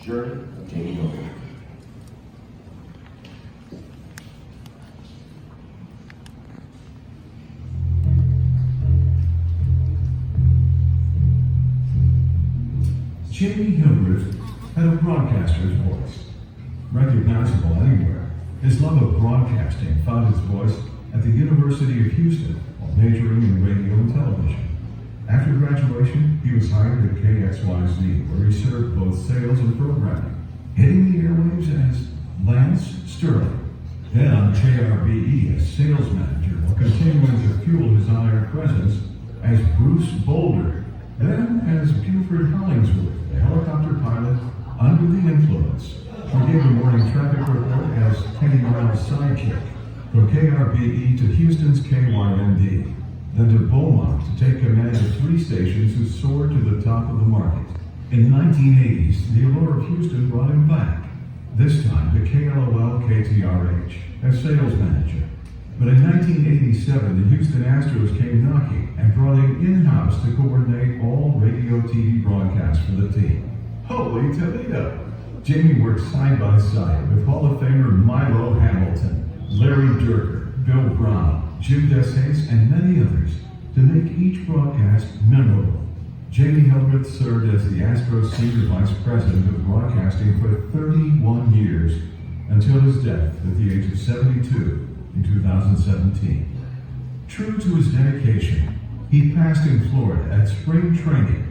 Journey of Jamie Hildreth. Jamie Hildreth had a broadcaster's voice. Recognizable anywhere, his love of broadcasting found his voice at the University of Houston while majoring in radio and television. After graduation, he was hired at KXYZ, where he served both sales and programming, hitting the airwaves as Lance Sterling. Then on KRBE as sales manager, while continuing to fuel his on-air presence as Bruce Boulder. Then as Buford Hollingsworth, the helicopter pilot under the influence. He gave the morning traffic report as Kenny Morrell's sidekick. From KRBE to Houston's KYND. Then to Beaumont to take command of 3 stations who soared to the top of the market. In the 1980s, the allure of Houston brought him back, this time to KLOL KTRH as sales manager. But in 1987, the Houston Astros came knocking and brought him in-house to coordinate all radio TV broadcasts for the team. Holy Toledo! Jamie worked side by side with Hall of Famer Milo Hamilton, Larry Durker, Bill Brown, Jim Deshaes, and many others to make each broadcast memorable. Jamie Hildreth served as the Astros Senior Vice President of Broadcasting for 31 years until his death at the age of 72 in 2017. True to his dedication, he passed in Florida at spring training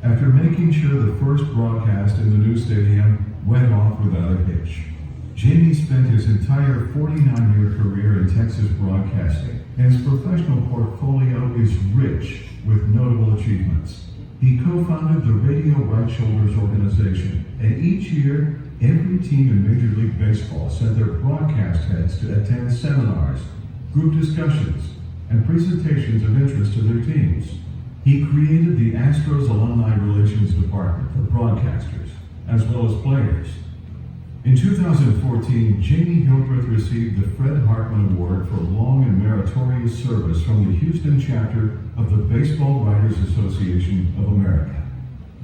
after making sure the first broadcast in the new stadium went off without a hitch. Jamie spent his entire 49-year career in Texas broadcasting, and his professional portfolio is rich with notable achievements. He co-founded the Radio Right Shoulders organization, and each year, every team in Major League Baseball sent their broadcast heads to attend seminars, group discussions, and presentations of interest to their teams. He created the Astros Alumni Relations Department for broadcasters, as well as players. In 2014, Jamie Hildreth received the Fred Hartman Award for long and meritorious service from the Houston chapter of the Baseball Writers Association of America.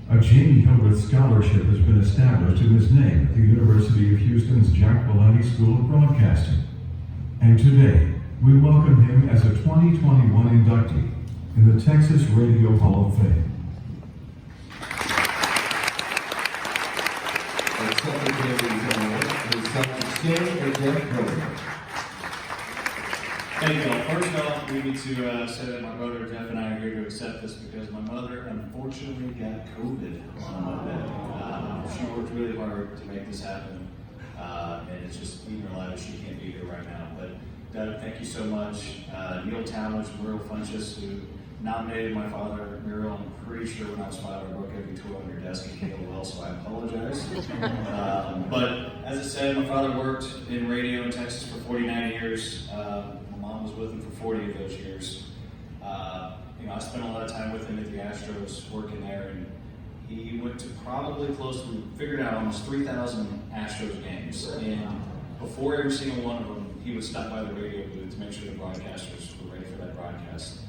A Jamie Hildreth Scholarship has been established in his name at the University of Houston's Jack Valenti School of Broadcasting. And today, we welcome him as a 2021 inductee in the Texas Radio Hall of Fame. Thank you all. First off, we need to say that my brother Jeff and I are here to accept this because my mother unfortunately got COVID on Monday. She worked really hard to make this happen, and it's just in her life she can't be here right now. But Doug, thank you so much. Neil Talmadge, Muriel Funchess, who nominated my father. Muriel, I'm pretty sure when I was 5, I broke every toy on your desk at KOL, so I apologize. But as I said, my father worked in radio in Texas for 49 years. My mom was with him for 40 of those years. I spent a lot of time with him at the Astros working there, and he went to probably we figured out almost 3,000 Astros games. And before every single one of them, he would stop by the radio booth to make sure the broadcasters were ready for that broadcast.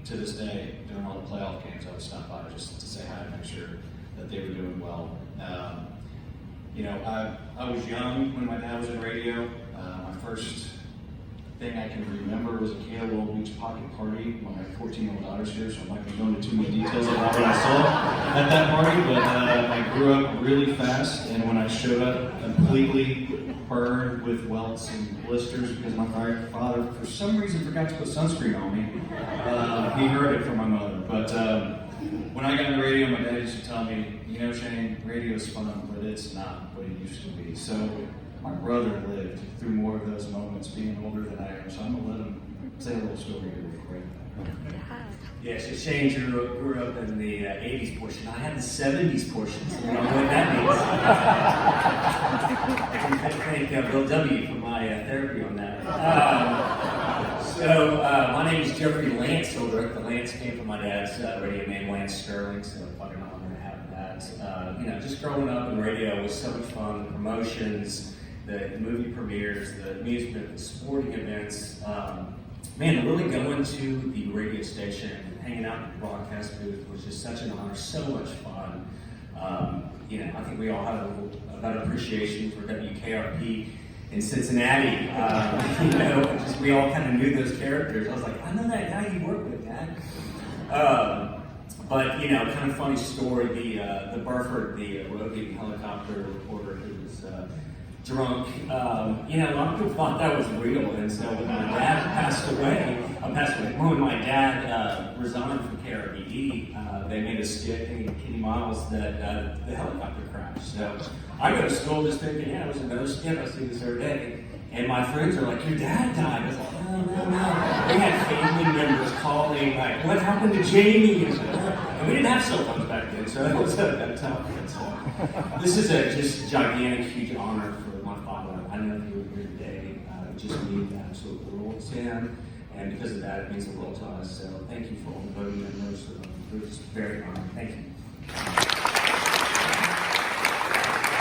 To this day, during all the playoff games, I would stop by just to say hi and make sure that they were doing well. I was young when my dad was in radio. My first thing I can remember was a KOL Beach Pocket Party. My 14-year-old daughter's here, so I'm not going to go into too many details about what I saw at that party, but I grew up really fast, and when I showed up completely burned with welts and blisters because my father, for some reason, forgot to put sunscreen on me. He heard it from my mother. But when I got into radio, my dad used to tell me, Shane, radio is fun, but it's not what it used to be. So my brother lived through more of those moments being older than I am. So I'm going to let him say a little story here real quick. Yeah, so Shane grew up in the 80s portion. I had the 70s portion. So I don't know what that means. I thank Bill W. for my therapy on that. My name is Jeffrey Lance Hildreth. The Lance came from my dad's radio name, Lance Sterling, so fucking honor to have that. Just growing up in radio was so much fun. The promotions, the movie premieres, the amusement, the sporting events. Really going to the radio station and hanging out in the broadcast booth was just such an honor, so much fun. I think we all have about appreciation for WKRP in Cincinnati. We all kind of knew those characters. I was like, I know that guy you work with, Dad. But kind of funny story. The Burford, the roving helicopter reporter who was drunk. A lot of people thought that was real, and so when my dad passed away, when my dad resigned from KRBD, they made a skit, Kenny Miles, that the helicopter crashed. So I go to school just thinking, it was another skit. I see this every day. And my friends are like, your dad died. I was like, no. They had family members calling, like, what happened to Jamie? And we didn't have cell phones back then, so that was that tough. So this is a just gigantic, huge honor for my father. I know he was here today. It just means the absolute world to him. And because of that, it means the world to us. So thank you for all the voting members. It was very honored. Thank you.